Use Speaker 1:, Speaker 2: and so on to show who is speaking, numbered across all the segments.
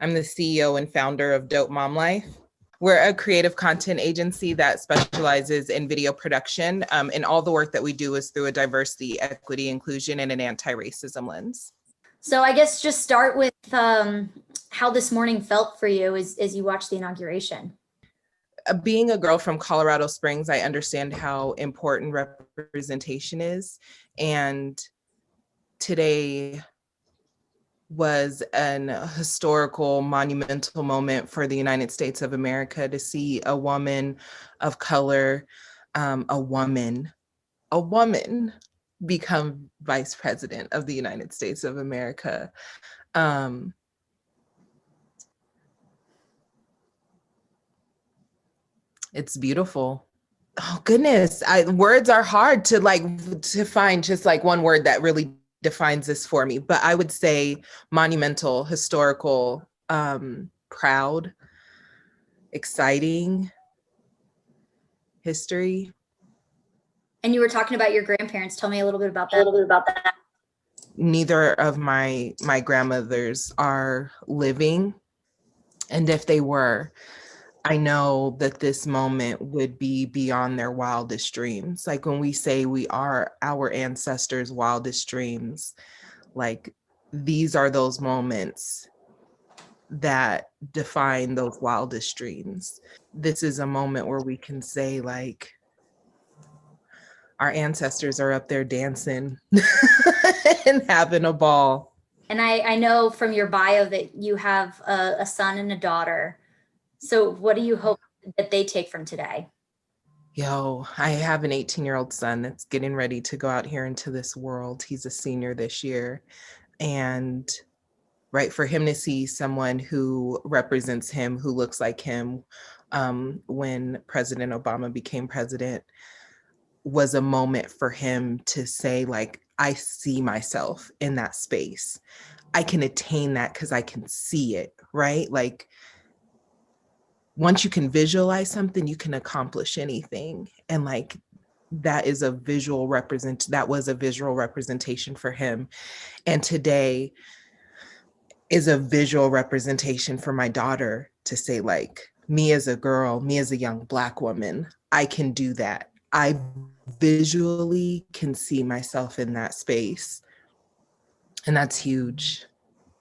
Speaker 1: I'm the CEO and founder of Dope Mom Life. We're a creative content agency that specializes in video production, and all the work that we do is through a diversity, equity, inclusion, and an anti-racism lens.
Speaker 2: So I guess just start with how this morning felt for you as you watched the inauguration.
Speaker 1: Being a girl from Colorado Springs, I understand how important representation is. And today was an historical, monumental moment for the United States of America to see a woman of color, a woman become vice president of the United States of America. It's beautiful. Oh goodness, words are hard to find just like one word that really defines this for me, but I would say monumental, historical, proud, exciting, history.
Speaker 2: And you were talking about your grandparents. Tell me a little bit about that.
Speaker 1: Neither of my grandmothers are living, and if they were, I know that this moment would be beyond their wildest dreams. Like when we say we are our ancestors' wildest dreams, like these are those moments that define those wildest dreams. This is a moment where we can say like, our ancestors are up there dancing and having a ball.
Speaker 2: And I know from your bio that you have a son and a daughter. So what do you hope that they take from today?
Speaker 1: Yo, I have an 18-year-old son that's getting ready to go out here into this world. He's a senior this year. And right, for him to see someone who represents him, who looks like him, when President Obama became president, was a moment for him to say, like, I see myself in that space. I can attain that because I can see it, right? Like, once you can visualize something, you can accomplish anything. And like, that was a visual representation for him. And today is a visual representation for my daughter to say, like, me as a girl, me as a young Black woman, I can do that. I visually can see myself in that space. And that's huge.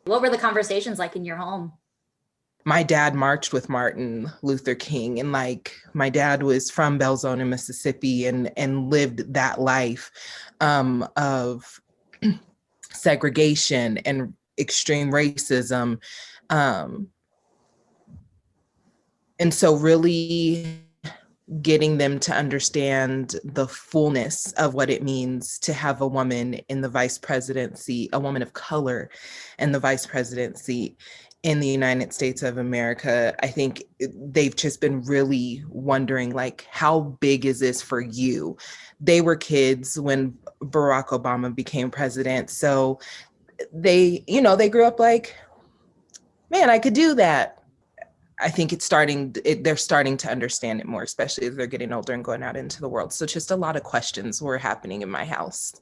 Speaker 2: What were the conversations like in your home?
Speaker 1: My dad marched with Martin Luther King, and like my dad was from Belzoni, Mississippi, and lived that life of segregation and extreme racism. And so really getting them to understand the fullness of what it means to have a woman in the vice presidency, a woman of color in the vice presidency in the United States of America. I think they've just been really wondering, like, how big is this for you? They were kids when Barack Obama became president. So they grew up like, man, I could do that. I think they're starting to understand it more, especially as they're getting older and going out into the world. So just a lot of questions were happening in my house.